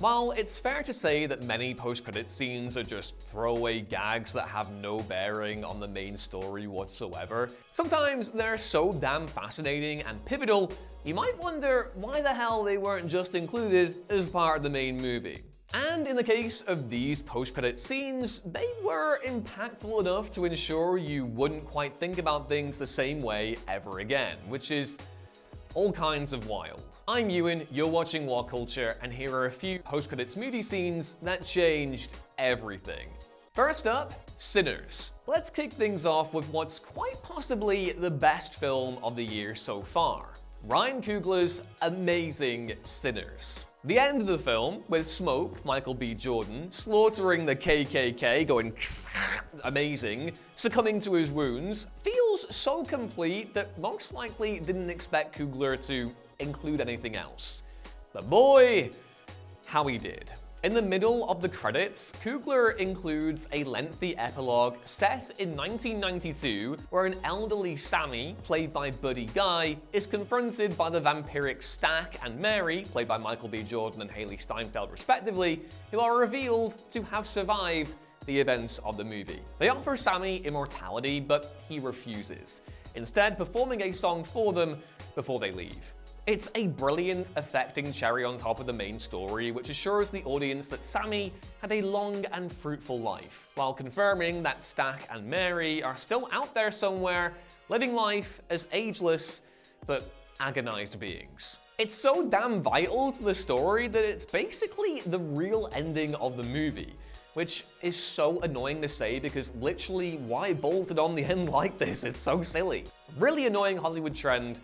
While it's fair to say that many post-credit scenes are just throwaway gags that have no bearing on the main story whatsoever, sometimes they're so damn fascinating and pivotal, you might wonder why the hell they weren't just included as part of the main movie. And in the case of these post-credit scenes, they were impactful enough to ensure you wouldn't quite think about things the same way ever again, which is all kinds of wild. I'm Ewan, you're watching What Culture, and here are a few post-credits movie scenes that changed everything. First up, Sinners. Let's kick things off with what's quite possibly the best film of the year so far. Ryan Coogler's amazing Sinners. The end of the film, with Smoke, Michael B. Jordan, slaughtering the KKK, going amazing, succumbing to his wounds, feels so complete that most likely didn't expect Coogler to include anything else. But boy, how he did. In the middle of the credits, Coogler includes a lengthy epilogue set in 1992 where an elderly Sammy, played by Buddy Guy, is confronted by the vampiric Stack and Mary, played by Michael B. Jordan and Haley Steinfeld respectively, who are revealed to have survived the events of the movie. They offer Sammy immortality, but he refuses, instead performing a song for them before they leave. It's a brilliant, affecting cherry on top of the main story, which assures the audience that Sammy had a long and fruitful life, while confirming that Stack and Mary are still out there somewhere, living life as ageless but agonized beings. It's so damn vital to the story that it's basically the real ending of the movie, which is so annoying to say because literally why bolt it on the end like this? It's so silly. Really annoying Hollywood trend.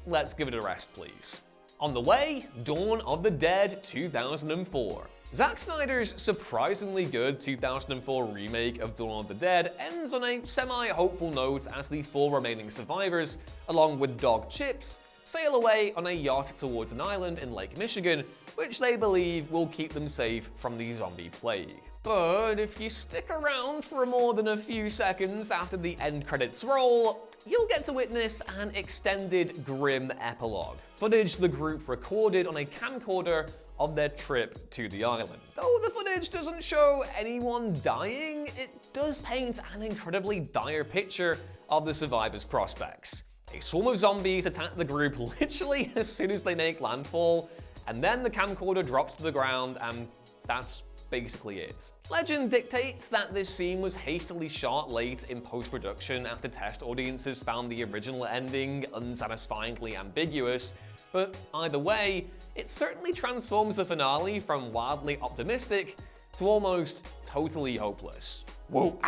Let's give it a rest, please. On the way, Dawn of the Dead 2004. Zack Snyder's surprisingly good 2004 remake of Dawn of the Dead ends on a semi-hopeful note as the 4 remaining survivors, along with Dog Chips, sail away on a yacht towards an island in Lake Michigan, which they believe will keep them safe from the zombie plague. But if you stick around for more than a few seconds after the end credits roll, you'll get to witness an extended grim epilogue. Footage the group recorded on a camcorder of their trip to the island. Though the footage doesn't show anyone dying, it does paint an incredibly dire picture of the survivors' prospects. A swarm of zombies attack the group literally as soon as they make landfall, and then the camcorder drops to the ground, and that's basically it. Legend dictates that this scene was hastily shot late in post-production after test audiences found the original ending unsatisfyingly ambiguous, but either way, it certainly transforms the finale from wildly optimistic to almost totally hopeless. Whoa,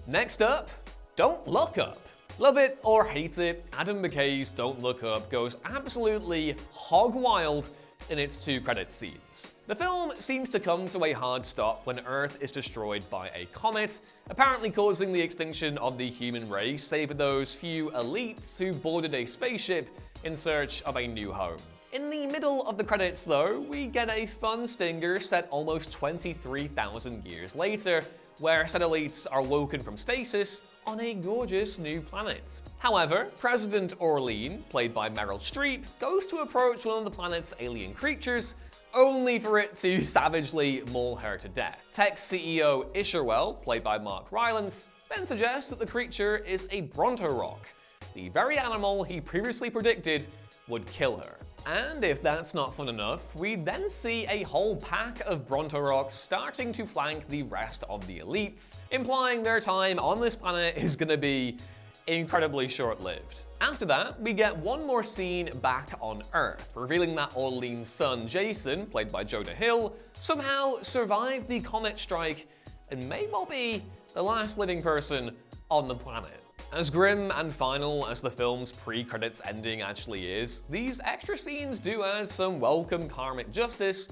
Next up, Don't Look Up. Love it or hate it, Adam McKay's Don't Look Up goes absolutely hog wild in its 2 credit scenes. The film seems to come to a hard stop when Earth is destroyed by a comet, apparently causing the extinction of the human race, save for those few elites who boarded a spaceship in search of a new home. In the middle of the credits though, we get a fun stinger set almost 23,000 years later, where said elites are woken from stasis on a gorgeous new planet. However, President Orlean, played by Meryl Streep, goes to approach one of the planet's alien creatures, only for it to savagely maul her to death. Tech CEO Isherwell, played by Mark Rylance, then suggests that the creature is a Brontorock, the very animal he previously predicted would kill her. And if that's not fun enough, we then see a whole pack of Brontorocks starting to flank the rest of the elites, implying their time on this planet is gonna be incredibly short-lived. After that, we get one more scene back on Earth, revealing that Orlean's son Jason, played by Jonah Hill, somehow survived the comet strike and may well be the last living person on the planet. As grim and final as the film's pre-credits ending actually is, these extra scenes do add some welcome karmic justice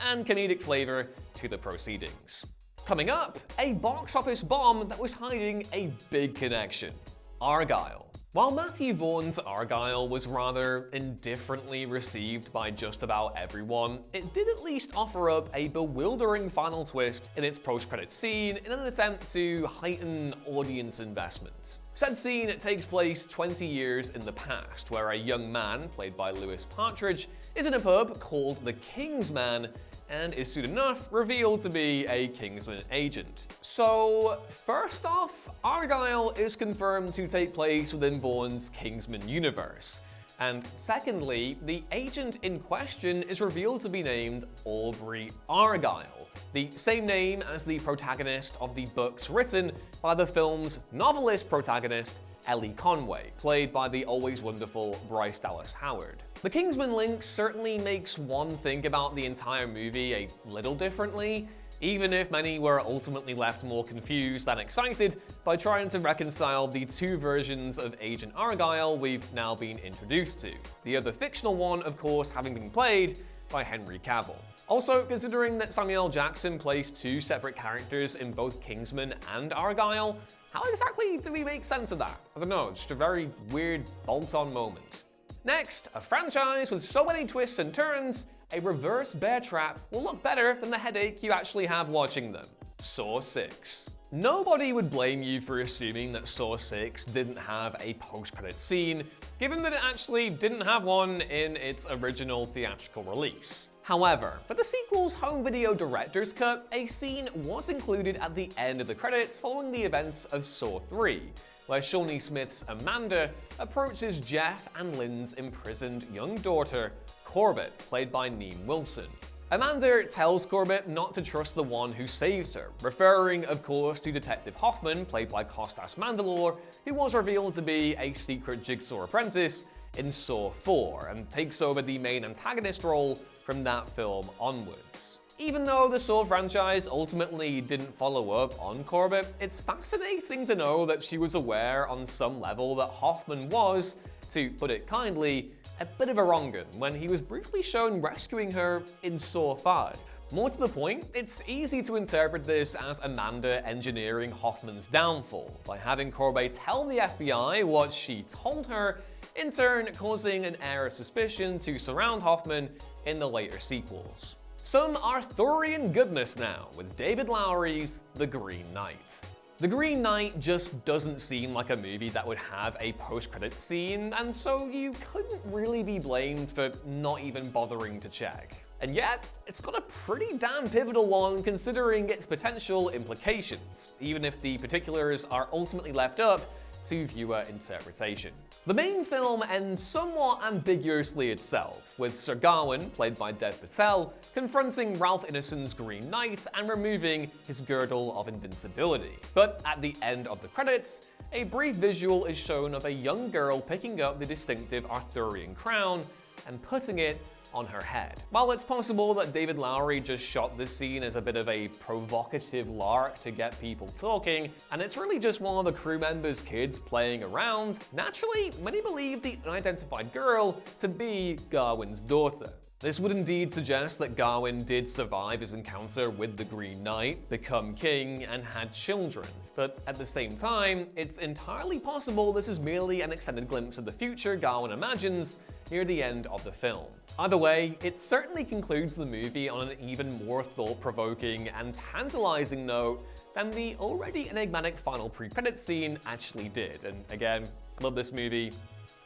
and comedic flavor to the proceedings. Coming up, a box office bomb that was hiding a big connection: Argylle. While Matthew Vaughn's Argylle was rather indifferently received by just about everyone, it did at least offer up a bewildering final twist in its post-credits scene in an attempt to heighten audience investment. Said scene takes place 20 years in the past, where a young man, played by Louis Partridge, is in a pub called the Kingsman and is soon enough revealed to be a Kingsman agent. So, first off, Argyle is confirmed to take place within Bourne's Kingsman universe. And secondly, the agent in question is revealed to be named Aubrey Argyle, the same name as the protagonist of the books written by the film's novelist protagonist, Ellie Conway, played by the always wonderful Bryce Dallas Howard. The Kingsman link certainly makes one think about the entire movie a little differently, even if many were ultimately left more confused than excited by trying to reconcile the two versions of Agent Argyle we've now been introduced to. The other fictional one, of course, having been played by Henry Cavill. Also, considering that Samuel L. Jackson plays two separate characters in both Kingsman and Argyle, how exactly do we make sense of that? I don't know, just a very weird bolt-on moment. Next, a franchise with so many twists and turns, a reverse bear trap will look better than the headache you actually have watching them. Saw 6. Nobody would blame you for assuming that Saw 6 didn't have a post-credit scene, given that it actually didn't have one in its original theatrical release. However, for the sequel's home video director's cut, a scene was included at the end of the credits following the events of Saw 3, where Shawnee Smith's Amanda approaches Jeff and Lynn's imprisoned young daughter, Corbett, played by Neem Wilson. Amanda tells Corbett not to trust the one who saves her, referring, of course, to Detective Hoffman, played by Costas Mandylor, who was revealed to be a secret Jigsaw apprentice in Saw 4, and takes over the main antagonist role from that film onwards. Even though the Saw franchise ultimately didn't follow up on Corbett, it's fascinating to know that she was aware on some level that Hoffman was, to put it kindly, a bit of a wrong'un when he was briefly shown rescuing her in Saw 5. More to the point, it's easy to interpret this as Amanda engineering Hoffman's downfall by having Corbett tell the FBI what she told her, in turn causing an air of suspicion to surround Hoffman in the later sequels. Some Arthurian goodness now with David Lowery's The Green Knight. The Green Knight just doesn't seem like a movie that would have a post-credits scene, and so you couldn't really be blamed for not even bothering to check. And yet, it's got a pretty damn pivotal one considering its potential implications, even if the particulars are ultimately left up to viewer interpretation. The main film ends somewhat ambiguously itself, with Sir Gawain, played by Dev Patel, confronting Ralph Ineson's Green Knight and removing his girdle of invincibility. But at the end of the credits, a brief visual is shown of a young girl picking up the distinctive Arthurian crown and putting it on her head. While it's possible that David Lowery just shot this scene as a bit of a provocative lark to get people talking, and it's really just one of the crew members' kids playing around, naturally, many believe the unidentified girl to be Gawain's daughter. This would indeed suggest that Gawain did survive his encounter with the Green Knight, become king, and had children. But at the same time, it's entirely possible this is merely an extended glimpse of the future Gawain imagines near the end of the film. Either way, it certainly concludes the movie on an even more thought-provoking and tantalizing note than the already enigmatic final pre-credits scene actually did. And again, love this movie.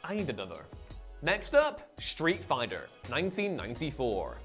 I need another. Next up, Street Fighter, 1994.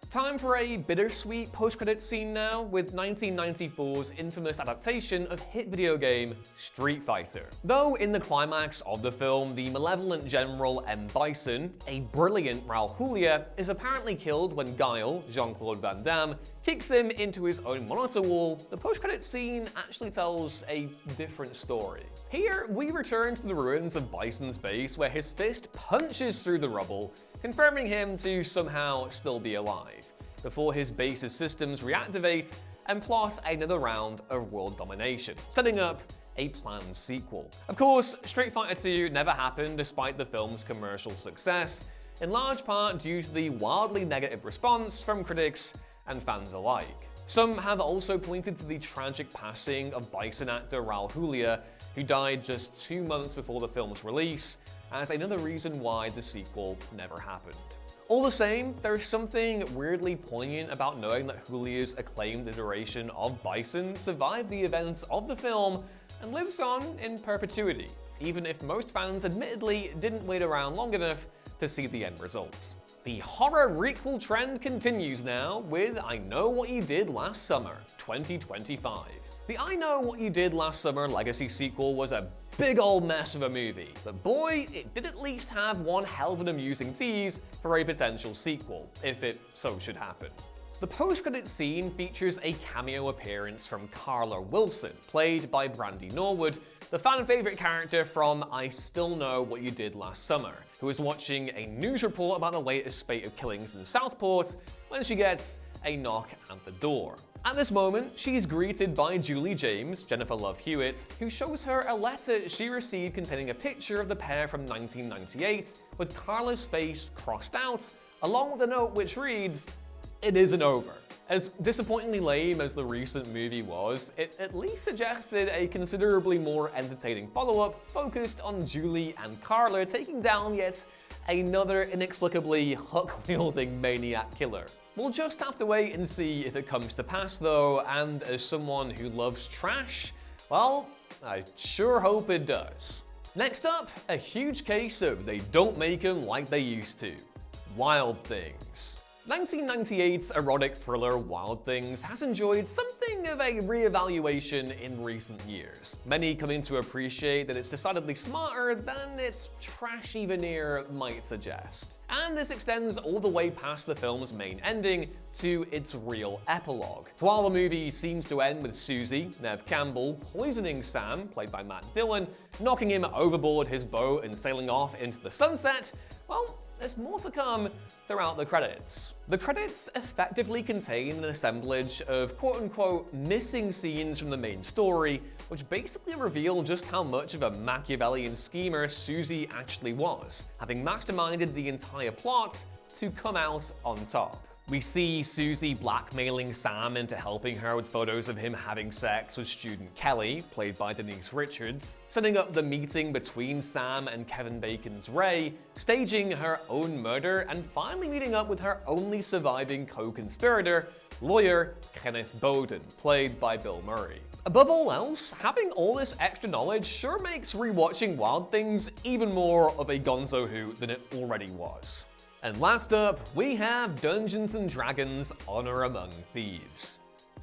Time for a bittersweet post-credit scene now, with 1994's infamous adaptation of hit video game Street Fighter. Though in the climax of the film, the malevolent General M. Bison, a brilliant Raul Julia, is apparently killed when Guile, Jean-Claude Van Damme, kicks him into his own monitor wall, the post-credit scene actually tells a different story. Here, we return to the ruins of Bison's base where his fist punches through the rubble, confirming him to somehow still be alive, before his base's systems reactivate and plot another round of world domination, setting up a planned sequel. Of course, Street Fighter 2 never happened despite the film's commercial success, in large part due to the wildly negative response from critics and fans alike. Some have also pointed to the tragic passing of Bison actor Raul Julia, who died just 2 months before the film's release, as another reason why the sequel never happened. All the same, there's something weirdly poignant about knowing that Julia's acclaimed iteration of Bison survived the events of the film and lives on in perpetuity, even if most fans admittedly didn't wait around long enough to see the end results. The horror requel trend continues now with I Know What You Did Last Summer, 2025. The I Know What You Did Last Summer Legacy sequel was a big old mess of a movie, but boy, it did at least have one hell of an amusing tease for a potential sequel, if it so should happen. The post-credits scene features a cameo appearance from Carla Wilson, played by Brandy Norwood, the fan-favorite character from I Still Know What You Did Last Summer, who is watching a news report about the latest spate of killings in Southport when she gets a knock at the door. At this moment, she is greeted by Julie James, Jennifer Love Hewitt, who shows her a letter she received containing a picture of the pair from 1998, with Carla's face crossed out, along with a note which reads, "It isn't over." As disappointingly lame as the recent movie was, it at least suggested a considerably more entertaining follow-up focused on Julie and Carla taking down yet another inexplicably hook-wielding maniac killer. We'll just have to wait and see if it comes to pass though, and as someone who loves trash, well, I sure hope it does. Next up, a huge case of they don't make 'em like they used to. Wild Things. 1998's erotic thriller Wild Things has enjoyed something of a re-evaluation in recent years, many coming to appreciate that it's decidedly smarter than its trashy veneer might suggest. And this extends all the way past the film's main ending to its real epilogue. While the movie seems to end with Susie, Neve Campbell, poisoning Sam, played by Matt Dillon, knocking him overboard his boat and sailing off into the sunset, well, there's more to come throughout the credits. The credits effectively contain an assemblage of quote-unquote missing scenes from the main story, which basically reveal just how much of a Machiavellian schemer Susie actually was, having masterminded the entire plot to come out on top. We see Susie blackmailing Sam into helping her with photos of him having sex with student Kelly, played by Denise Richards, setting up the meeting between Sam and Kevin Bacon's Ray, staging her own murder, and finally meeting up with her only surviving co-conspirator, lawyer Kenneth Bowden, played by Bill Murray. Above all else, having all this extra knowledge sure makes rewatching Wild Things even more of a gonzo hoot than it already was. And last up, we have Dungeons & Dragons: Honor Among Thieves.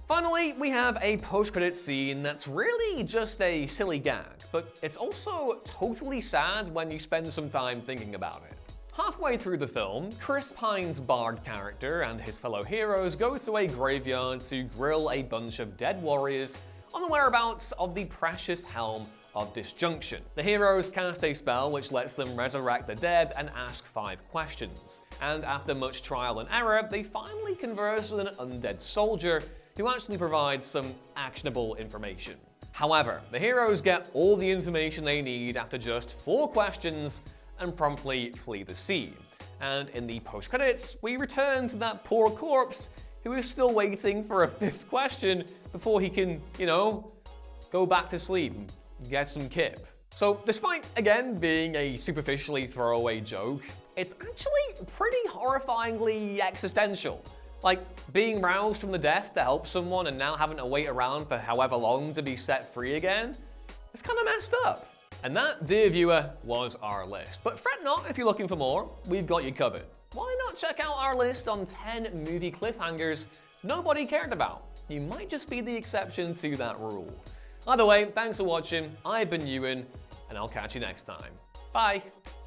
Finally, we have a post-credit scene that's really just a silly gag, but it's also totally sad when you spend some time thinking about it. Halfway through the film, Chris Pine's Bard character and his fellow heroes go to a graveyard to grill a bunch of dead warriors on the whereabouts of the precious Helm of Disjunction. The heroes cast a spell which lets them resurrect the dead and ask 5 questions. And after much trial and error, they finally converse with an undead soldier who actually provides some actionable information. However, the heroes get all the information they need after just 4 questions and promptly flee the scene. And in the post-credits, we return to that poor corpse who is still waiting for a 5th question before he can, go back to sleep and get some kip. So despite, again, being a superficially throwaway joke, it's actually pretty horrifyingly existential. Like, being roused from the death to help someone and now having to wait around for however long to be set free again, it's kind of messed up. And that, dear viewer, was our list. But fret not if you're looking for more, we've got you covered. Why not check out our list on 10 movie cliffhangers nobody cared about? You might just be the exception to that rule. Either way, thanks for watching, I've been Ewan, and I'll catch you next time. Bye!